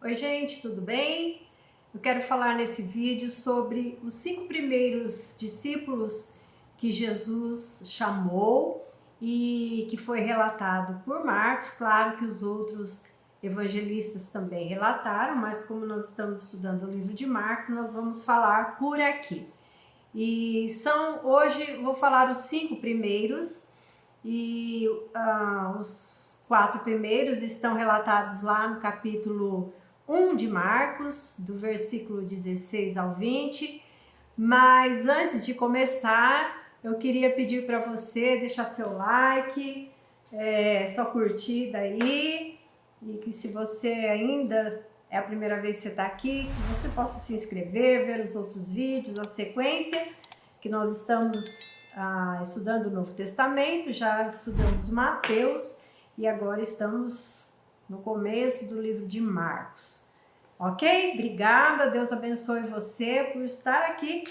Oi gente, tudo bem? Eu quero falar nesse vídeo sobre os 5 primeiros discípulos que Jesus chamou e que foi relatado por Marcos. Claro que os outros evangelistas também relataram, mas como nós estamos estudando o livro de Marcos, nós vamos falar por aqui. Hoje vou falar os 5 primeiros e os 4 primeiros estão relatados lá no capítulo 1 de Marcos, do versículo 16 ao 20. Mas antes de começar, eu queria pedir para você deixar seu like, só curtir daí, e que se você ainda é a primeira vez que você está aqui, que você possa se inscrever, ver os outros vídeos, a sequência, que nós estamos estudando o Novo Testamento, já estudamos Mateus e agora estamos no começo do livro de Marcos. Ok? Obrigada, Deus abençoe você por estar aqui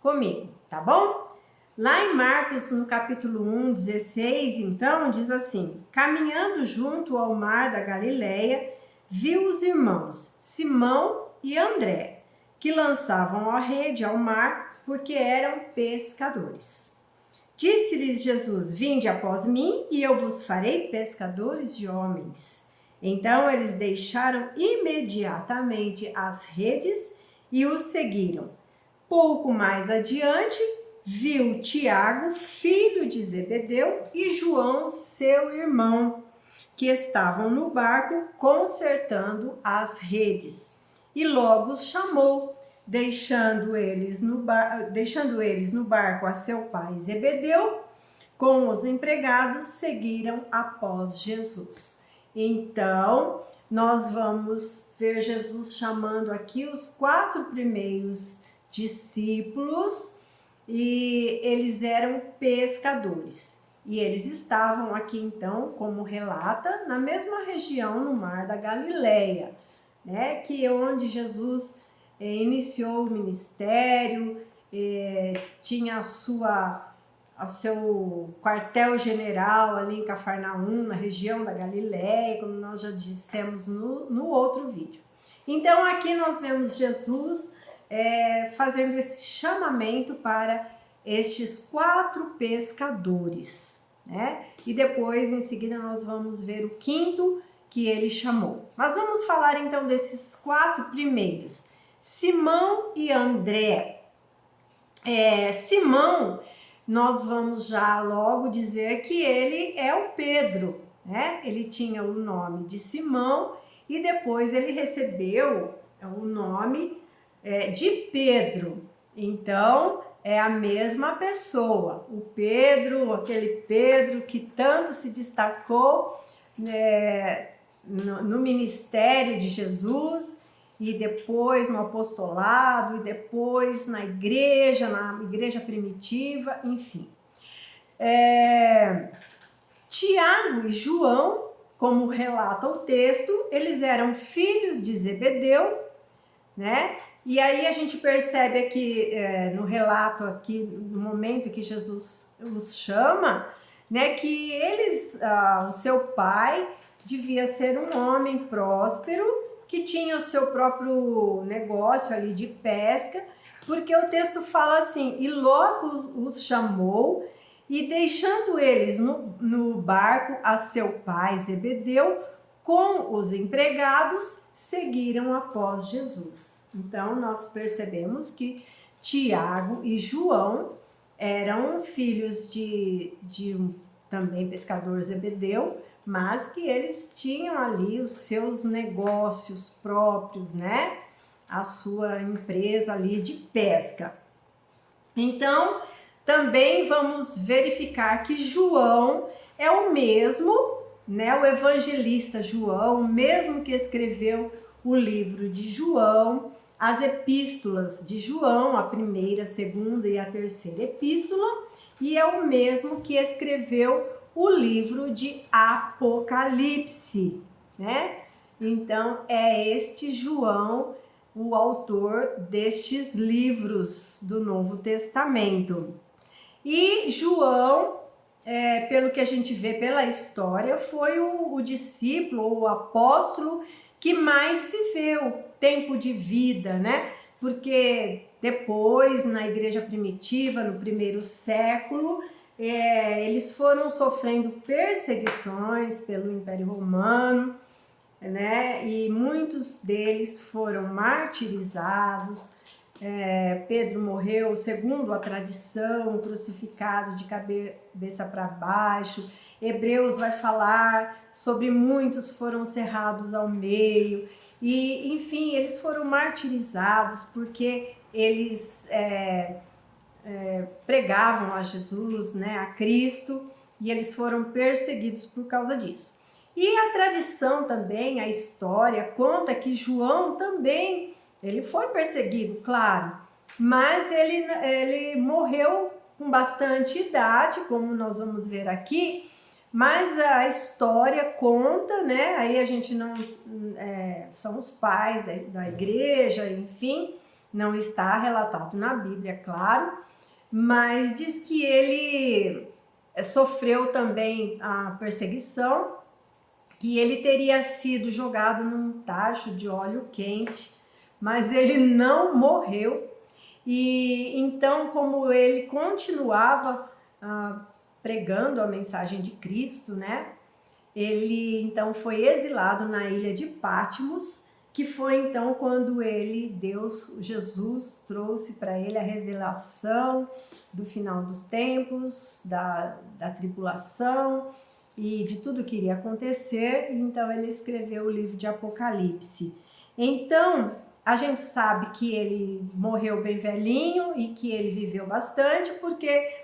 comigo, tá bom? Lá em Marcos, no capítulo 1, 16, então, diz assim: caminhando junto ao mar da Galileia, viu os irmãos Simão e André, que lançavam a rede ao mar, porque eram pescadores. Disse-lhes Jesus: vinde após mim, e eu vos farei pescadores de homens. Então eles deixaram imediatamente as redes e os seguiram. Pouco mais adiante, viu Tiago, filho de Zebedeu, e João, seu irmão, que estavam no barco consertando as redes. E logo os chamou, deixando eles no barco a seu pai Zebedeu, com os empregados, seguiram após Jesus. Então, nós vamos ver Jesus chamando aqui os 4 primeiros discípulos, e eles eram pescadores. E eles estavam aqui, então, como relata, na mesma região, no mar da Galileia, né? Que é onde Jesus iniciou o ministério, tinha seu quartel-general ali em Cafarnaum, na região da Galileia, como nós já dissemos no outro vídeo. Então, aqui nós vemos Jesus fazendo esse chamamento para estes 4 pescadores, né? E depois, em seguida, nós vamos ver o 5º que ele chamou. Mas vamos falar então desses 4 primeiros: Simão e André. Simão, nós vamos já logo dizer que ele é o Pedro, né? Ele tinha o nome de Simão e depois ele recebeu o nome de Pedro. Então, é a mesma pessoa. O Pedro, aquele Pedro que tanto se destacou no ministério de Jesus, e depois no apostolado, e depois na igreja primitiva, enfim. Tiago e João, como relata o texto, eles eram filhos de Zebedeu, né? E aí a gente percebe aqui no relato, aqui no momento que Jesus os chama, né, que o seu pai devia ser um homem próspero, que tinha o seu próprio negócio ali de pesca, porque o texto fala assim: e logo os chamou, e deixando eles no barco a seu pai Zebedeu, com os empregados, seguiram após Jesus. Então, nós percebemos que Tiago e João eram filhos de um também pescador Zebedeu, mas que eles tinham ali os seus negócios próprios, né? A sua empresa ali de pesca. Então, também vamos verificar que João é o mesmo, né? O evangelista João, o mesmo que escreveu o livro de João, as epístolas de João, a primeira, a segunda e a terceira epístola, e é o mesmo que escreveu o livro de Apocalipse, né? Então, é este João o autor destes livros do Novo Testamento. E João, pelo que a gente vê pela história, foi o discípulo, o apóstolo que mais viveu tempo de vida, né? Porque depois, na igreja primitiva, no primeiro século, eles foram sofrendo perseguições pelo Império Romano, né? E muitos deles foram martirizados. Pedro morreu, segundo a tradição, crucificado de cabeça para baixo. Hebreus vai falar sobre muitos foram cerrados ao meio. E, enfim, eles foram martirizados porque eles pregavam a Jesus, né, a Cristo, e eles foram perseguidos por causa disso. E a tradição também, a história, conta que João também, ele foi perseguido, claro, mas ele morreu com bastante idade, como nós vamos ver aqui, mas a história conta, né, aí a gente não, são os pais da igreja, enfim, não está relatado na Bíblia, claro, mas diz que ele sofreu também a perseguição, que ele teria sido jogado num tacho de óleo quente, mas ele não morreu. E então, como ele continuava pregando a mensagem de Cristo, né? Ele então foi exilado na ilha de Patmos, que foi então quando Jesus trouxe para ele a revelação do final dos tempos, da tribulação e de tudo que iria acontecer. Então ele escreveu o livro de Apocalipse. Então a gente sabe que ele morreu bem velhinho e que ele viveu bastante, porque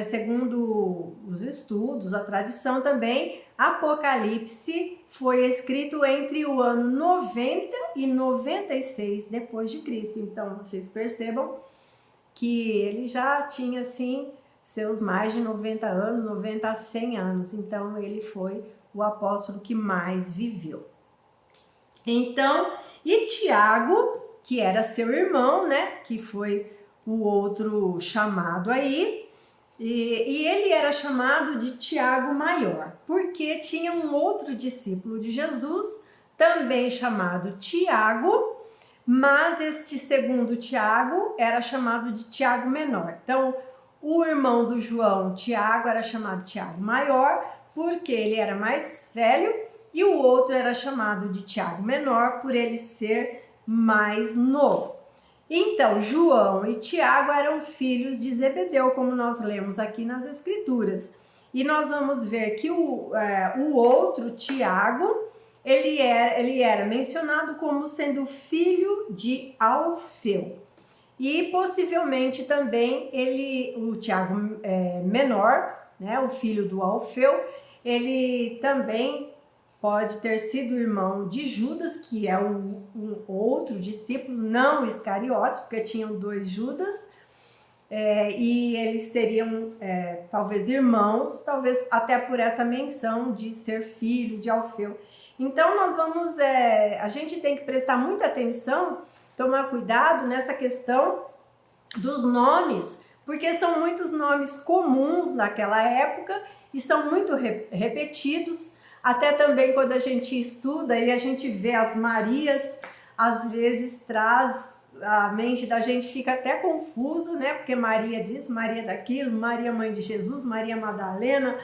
segundo os estudos, a tradição também, Apocalipse foi escrito entre o ano 90 e 96 depois de Cristo. Então vocês percebam que ele já tinha assim seus mais de 90 anos, 90 a 100 anos. Então ele foi o apóstolo que mais viveu. Então, e Tiago, que era seu irmão, né, que foi o outro chamado aí, e ele era chamado de Tiago Maior, porque tinha um outro discípulo de Jesus, também chamado Tiago, mas este segundo Tiago era chamado de Tiago Menor. Então, o irmão do João, Tiago, era chamado Tiago Maior, porque ele era mais velho, e o outro era chamado de Tiago Menor, por ele ser mais novo. Então, João e Tiago eram filhos de Zebedeu, como nós lemos aqui nas Escrituras. E nós vamos ver que o outro, Tiago, ele era mencionado como sendo filho de Alfeu. E possivelmente também o Tiago menor, né, o filho do Alfeu, ele também pode ter sido irmão de Judas, que é um outro discípulo, não Iscariotes, porque tinham dois Judas, e eles seriam talvez irmãos, talvez até por essa menção de ser filhos de Alfeu. Então nós vamos, a gente tem que prestar muita atenção, tomar cuidado nessa questão dos nomes, porque são muitos nomes comuns naquela época e são muito repetidos. Até também quando a gente estuda e a gente vê as Marias, às vezes a mente da gente fica até confusa, né? Porque Maria disso, Maria daquilo, Maria mãe de Jesus, Maria Madalena,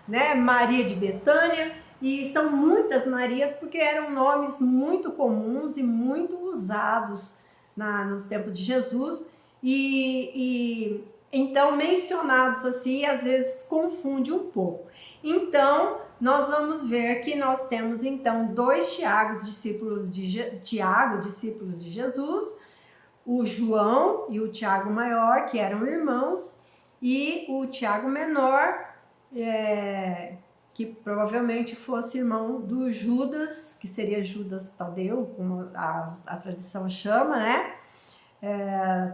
né? Maria de Betânia, e são muitas Marias porque eram nomes muito comuns e muito usados nos tempos de Jesus, e então mencionados assim às vezes confunde um pouco. Então nós vamos ver que nós temos então dois discípulos de Jesus, o João e o Tiago Maior, que eram irmãos, e o Tiago Menor, que provavelmente fosse irmão do Judas, que seria Judas Tadeu, como a tradição chama, né?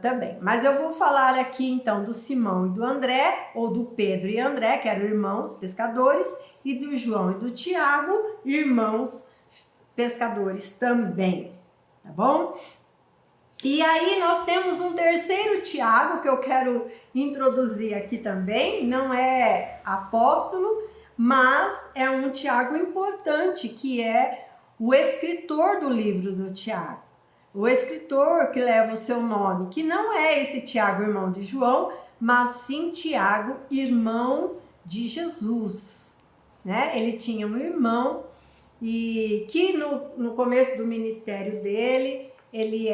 Também. Mas eu vou falar aqui então do Simão e do André, ou do Pedro e André, que eram irmãos pescadores, e do João e do Tiago, irmãos pescadores também, tá bom? E aí nós temos um terceiro Tiago que eu quero introduzir aqui também, não é apóstolo, mas é um Tiago importante, que é o escritor do livro do Tiago. O escritor que leva o seu nome, que não é esse Tiago, irmão de João, mas sim Tiago, irmão de Jesus, né? Ele tinha um irmão e que no começo do ministério dele, ele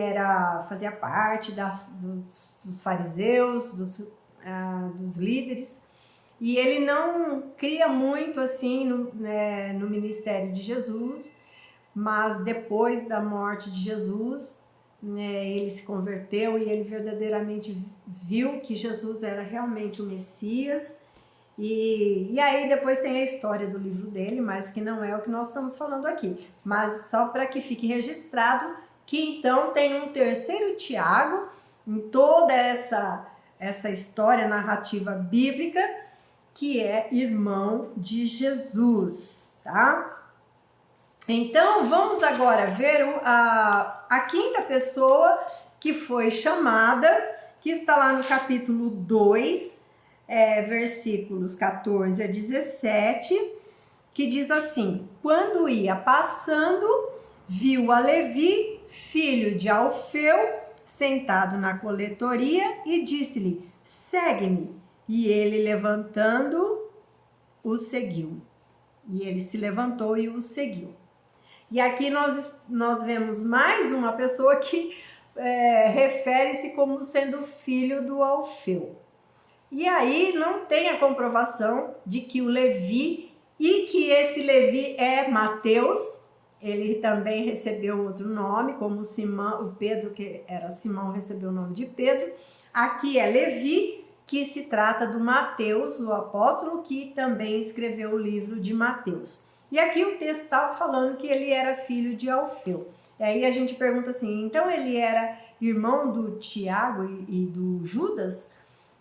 fazia parte dos fariseus, dos líderes, e ele não cria muito assim no ministério de Jesus, mas depois da morte de Jesus, ele se converteu e ele verdadeiramente viu que Jesus era realmente o Messias. E aí depois tem a história do livro dele, mas que não é o que nós estamos falando aqui. Mas só para que fique registrado que então tem um terceiro Tiago em toda essa história narrativa bíblica, que é irmão de Jesus, tá? Então, vamos agora ver a quinta pessoa que foi chamada, que está lá no capítulo 2, versículos 14 a 17, que diz assim: quando ia passando, viu a Levi, filho de Alfeu, sentado na coletoria e disse-lhe: segue-me. E ele levantando, o seguiu. E ele se levantou e o seguiu. E aqui nós vemos mais uma pessoa que refere-se como sendo filho do Alfeu. E aí não tem a comprovação de que o Levi, e que esse Levi é Mateus, ele também recebeu outro nome, como Simão, o Pedro, que era Simão, recebeu o nome de Pedro. Aqui é Levi, que se trata do Mateus, o apóstolo, que também escreveu o livro de Mateus. E aqui o texto estava falando que ele era filho de Alfeu. E aí a gente pergunta assim, então ele era irmão do Tiago e do Judas,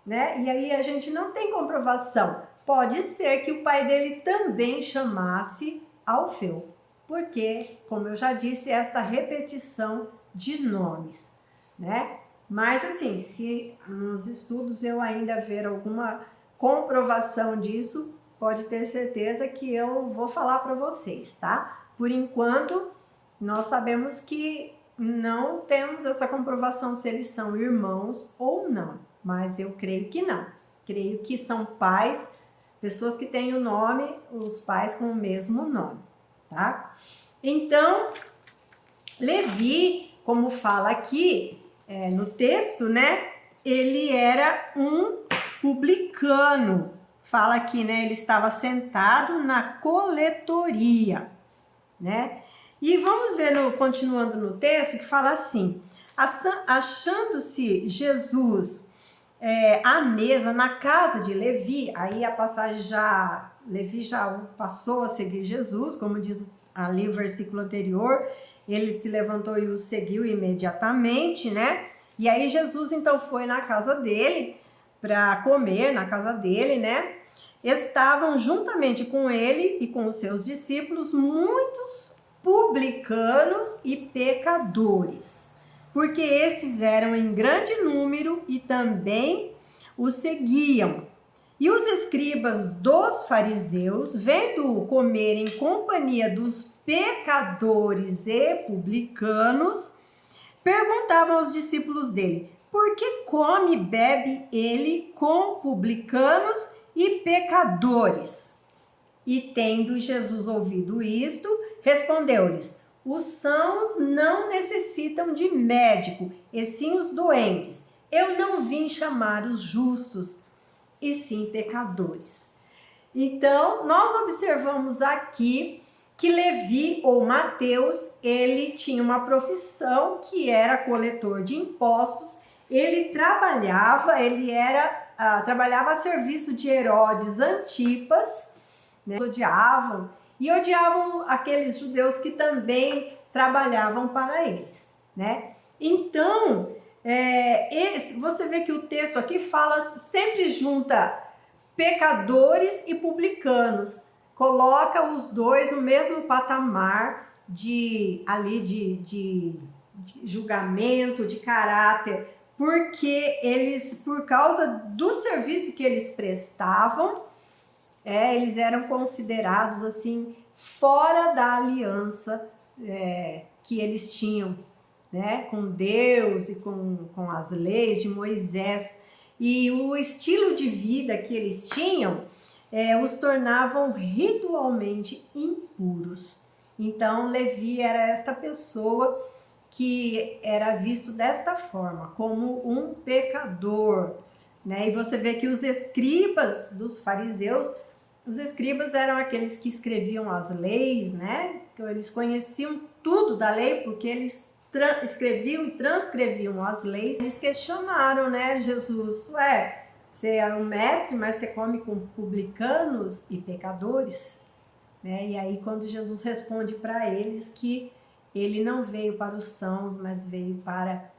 né? E aí a gente não tem comprovação. Pode ser que o pai dele também chamasse Alfeu, porque, como eu já disse, essa repetição de nomes, né? Mas assim, se nos estudos eu ainda ver alguma comprovação disso, pode ter certeza que eu vou falar para vocês, tá? Por enquanto, nós sabemos que não temos essa comprovação se eles são irmãos ou não, mas eu creio que não. Creio que são pais, pessoas que têm o nome, os pais com o mesmo nome, tá? Então, Levi, como fala aqui no texto, né? Ele era um publicano. Fala aqui, né? Ele estava sentado na coletoria, né? E vamos ver, continuando no texto, que fala assim: achando-se Jesus à mesa na casa de Levi, aí a passagem Levi já passou a seguir Jesus, como diz ali o versículo anterior, ele se levantou e o seguiu imediatamente, né? E aí Jesus então foi na casa dele para comer, na casa dele, né? Estavam juntamente com ele e com os seus discípulos muitos publicanos e pecadores, porque estes eram em grande número e também o seguiam. E os escribas dos fariseus, vendo-o comer em companhia dos pecadores e publicanos, perguntavam aos discípulos dele: por que come e bebe ele com publicanos e pecadores? E tendo Jesus ouvido isto, respondeu-lhes: os sãos não necessitam de médico, e sim os doentes. Eu não vim chamar os justos, e sim pecadores. Então, nós observamos aqui que Levi ou Mateus, ele tinha uma profissão que era coletor de impostos. Ele trabalhava a serviço de Herodes Antipas, né? Odiavam aqueles judeus que também trabalhavam para eles, né? Então, você vê que o texto aqui sempre junta pecadores e publicanos, coloca os dois no mesmo patamar de julgamento, de caráter, porque eles, por causa do serviço que eles prestavam, eles eram considerados assim fora da aliança que eles tinham, né, com Deus e com as leis de Moisés. E o estilo de vida que eles tinham os tornavam ritualmente impuros. Então, Levi era esta pessoa que era visto desta forma, como um pecador, né? E você vê que os escribas dos fariseus, os escribas eram aqueles que escreviam as leis, né? Eles conheciam tudo da lei, porque eles escreviam e transcreviam as leis. Eles questionaram, né, Jesus, você é um mestre, mas você come com publicanos e pecadores, né? E aí quando Jesus responde para eles que ele não veio para os sãos, mas veio para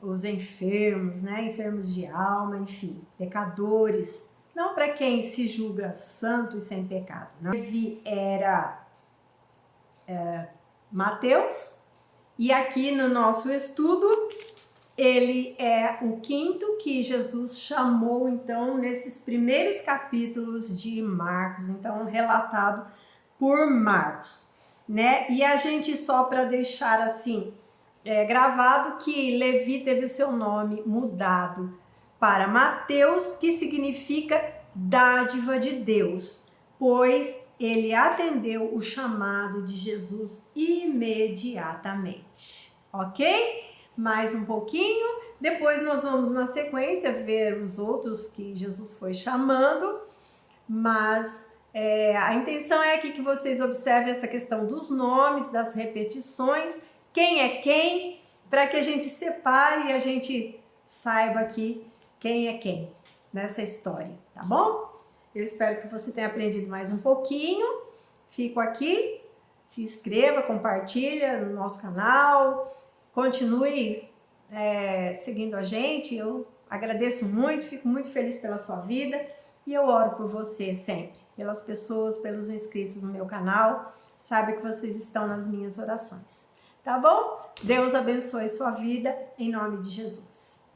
os enfermos, né? Enfermos de alma, enfim, pecadores, não para quem se julga santo e sem pecado. Não. Levi era Mateus, e aqui no nosso estudo ele é o quinto que Jesus chamou, então, nesses primeiros capítulos de Marcos, então, relatado por Marcos, né? E a gente, só para deixar assim gravado, que Levi teve o seu nome mudado para Mateus, que significa dádiva de Deus, pois ele atendeu o chamado de Jesus imediatamente, ok? Mais um pouquinho, depois nós vamos na sequência ver os outros que Jesus foi chamando, mas a intenção é aqui que vocês observem essa questão dos nomes, das repetições, quem é quem, para que a gente separe e a gente saiba aqui quem é quem nessa história, tá bom? Eu espero que você tenha aprendido mais um pouquinho, fico aqui, se inscreva, compartilha no nosso canal, continue seguindo a gente, eu agradeço muito, fico muito feliz pela sua vida e eu oro por você sempre, pelas pessoas, pelos inscritos no meu canal, sabe que vocês estão nas minhas orações, tá bom? Deus abençoe sua vida, em nome de Jesus.